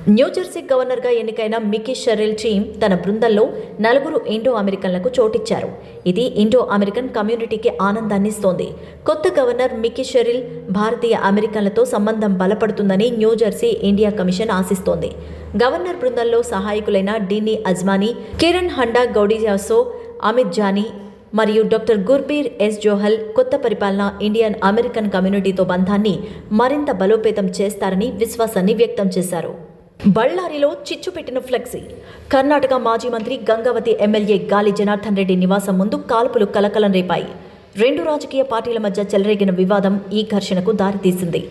New Jersey గవర్నర్గా ఎన్నికైన Mickey Sheryl team తన బృందంలో 4 ఇండో అమెరికన్లకు చోటిచ్చారు. ఇది ఇండో అమెరికన్ కమ్యూనిటీకి ఆనందాన్ని ఇస్తోంది. కొత్త గవర్నర్ మికీ షెరిల్ భారతీయ అమెరికన్లతో సంబంధం బలపడుతుందని న్యూజెర్సీ ఇండియా కమిషన్ ఆశిస్తోంది. గవర్నర్ బృందంలో సహాయకులైన డీనీ అజ్మానీ, కిరణ్ హండా గౌడియాసో, అమిత్ జానీ మరియు డాక్టర్ గుర్బీర్ ఎస్ జోహల్ కొత్త పరిపాలన ఇండియన్ అమెరికన్ కమ్యూనిటీతో బంధాన్ని మరింత బలోపేతం చేస్తారని విశ్వాసాన్ని వ్యక్తం చేశారు. బళ్ళారిలో చిచ్చు పెట్టిన ఫ్లెక్సీ. కర్ణాటక మాజీ మంత్రి గంగావతి ఎమ్మెల్యే గాలి జనార్దన్ రెడ్డి నివాసం ముందు కాల్పులు కలకలం రేపాయి. 2 రాజకీయ పార్టీల మధ్య చెలరేగిన వివాదం ఈ ఘర్షణకు దారితీసింది.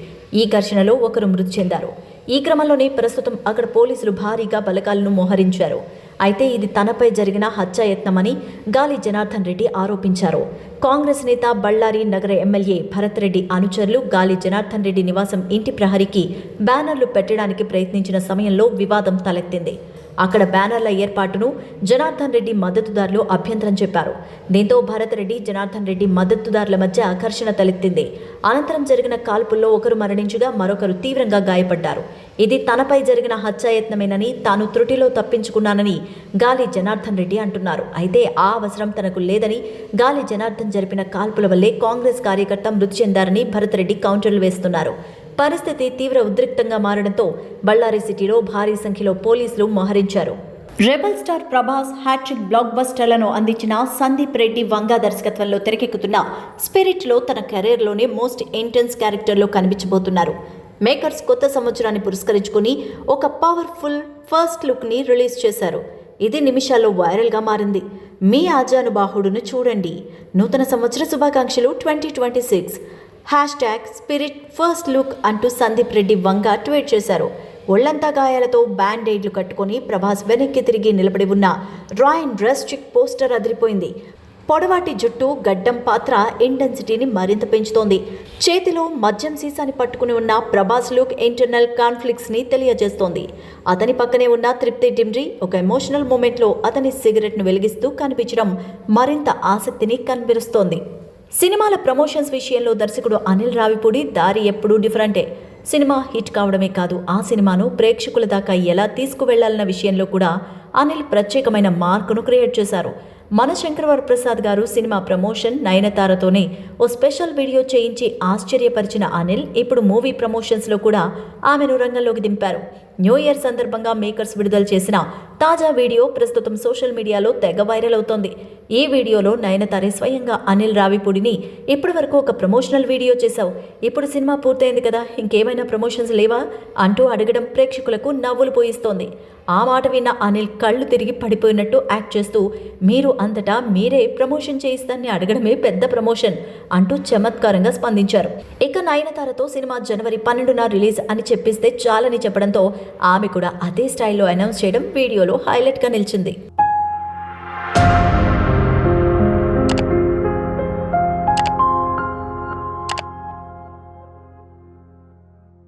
ఈ ఘర్షణలో ఒకరు మృతి చెందారు. ఈ క్రమంలోనే ప్రస్తుతం అక్కడ పోలీసులు భారీగా బలగాలను మోహరించారు. అయితే ఇది తనపై జరిగిన హత్యాయత్నమని గాలి జనార్దన్ రెడ్డి ఆరోపించారు. కాంగ్రెస్ నేత బళ్ళారి నగర ఎమ్మెల్యే భరత్ రెడ్డి అనుచరులు గాలి జనార్దన్ రెడ్డి నివాసం ఇంటి ప్రహరీకి బ్యానర్లు పెట్టడానికి ప్రయత్నించిన సమయంలో వివాదం తలెత్తింది. అక్కడ బ్యానర్ల ఏర్పాటును జనార్దన్ రెడ్డి మద్దతుదారులు అభ్యంతరం చెప్పారు. దీంతో భరత్ రెడ్డి, జనార్దన్ రెడ్డి మద్దతుదారుల మధ్య ఘర్షణ తలెత్తింది. అనంతరం జరిగిన కాల్పుల్లో ఒకరు మరణించగా మరొకరు తీవ్రంగా గాయపడ్డారు. ఇది తనపై జరిగిన హత్యాయత్నమేనని, తాను త్రుటిలో తప్పించుకున్నానని గాలి జనార్దన్ రెడ్డి అంటున్నారు. అయితే ఆ అవసరం తనకు లేదని, గాలి జనార్దన్ జరిపిన కాల్పుల వల్లే కాంగ్రెస్ కార్యకర్త మృతి చెందారని భరత్ రెడ్డి కౌంటర్లు వేస్తున్నారు. పరిస్థితి తీవ్ర ఉద్రిక్తంగా మారడంతో బళ్ళారి సిటీలో భారీ సంఖ్యలో పోలీసులు మోహరించారు. రెబల్ స్టార్ ప్రభాస్ హ్యాట్రిక్ బ్లాక్ బస్టర్లను అందించిన సందీప్ రెడ్డి వంగా దర్శకత్వంలో తెరకెక్కుతున్న స్పిరిట్లో తన కెరీర్లోనే మోస్ట్ ఇంటెన్స్ క్యారెక్టర్లో కనిపించబోతున్నారు. మేకర్స్ కొత్త సంవత్సరాన్ని పురస్కరించుకుని ఒక పవర్ఫుల్ ఫస్ట్ లుక్ని రిలీజ్ చేశారు. ఇది నిమిషాల్లో వైరల్గా మారింది. మీ ఆజానుబాహుడును చూడండి. నూతన సంవత్సర శుభాకాంక్షలు 2026 #స్పిరిట్ ఫస్ట్ లుక్ అంటూ సందీప్ రెడ్డి వంగా ట్వీట్ చేశారు. ఒళ్లంతా గాయాలతో బ్యాండేడ్లు కట్టుకుని ప్రభాస్ వెనక్కి తిరిగి నిలబడి ఉన్న రాయన్ డ్రెస్టిక్ పోస్టర్ అదిరిపోయింది. పొడవాటి జుట్టు, గడ్డం పాత్ర ఇంటెన్సిటీని మరింత పెంచుతోంది. చేతిలో మద్యం సీసాని పట్టుకుని ఉన్న ప్రభాస్ లుక్ ఇంటర్నల్ కాన్ఫ్లిక్ట్స్ని తెలియజేస్తోంది. అతని పక్కనే ఉన్న తృప్తి డిమ్రీ ఒక ఎమోషనల్ మూమెంట్లో అతని సిగరెట్ను వెలిగిస్తూ కనిపించడం మరింత ఆసక్తిని కనబరుస్తోంది. సినిమాల ప్రమోషన్స్ విషయంలో దర్శకుడు అనిల్ రావిపూడి దారి ఎప్పుడూ డిఫరెంటే. సినిమా హిట్ కావడమే కాదు, ఆ సినిమాను ప్రేక్షకుల దాకా ఎలా తీసుకువెళ్లాలన్న విషయంలో కూడా అనిల్ ప్రత్యేకమైన మార్కును క్రియేట్ చేశారు. మన శంకరవరప్రసాద్ గారు సినిమా ప్రమోషన్ నయనతారతోనే ఓ స్పెషల్ వీడియో చేయించి ఆశ్చర్యపరిచిన అనిల్ ఇప్పుడు మూవీ ప్రమోషన్స్లో కూడా ఆమెను రంగంలోకి దింపారు. న్యూ ఇయర్ సందర్భంగా మేకర్స్ విడుదల చేసిన తాజా వీడియో ప్రస్తుతం సోషల్ మీడియాలో తెగ వైరల్ అవుతోంది. ఈ వీడియోలో నయనతారే స్వయంగా అనిల్ రావిపూడిని ఇప్పటి వరకు ఒక ప్రమోషనల్ వీడియో చేశావు, ఇప్పుడు సినిమా పూర్తయింది కదా, ఇంకేమైనా ప్రమోషన్స్ లేవా అంటూ అడగడం ప్రేక్షకులకు నవ్వులు పోయిస్తోంది. ఆ మాట విన్న అనిల్ కళ్ళు తిరిగి పడిపోయినట్టు యాక్ట్ చేస్తూ మీరు అంతటా మీరే ప్రమోషన్ చేయిస్తాన్ని అడగడమే పెద్ద ప్రమోషన్ అంటూ చమత్కారంగా స్పందించారు. ఇక నయనతారతో సినిమా జనవరి 12న రిలీజ్ అని చెప్పిస్తే చాలని చెప్పడంతో ఆమె కూడా అదే స్టైల్లో అనౌన్స్ చేయడం వీడియోలో హైలైట్గా నిలిచింది.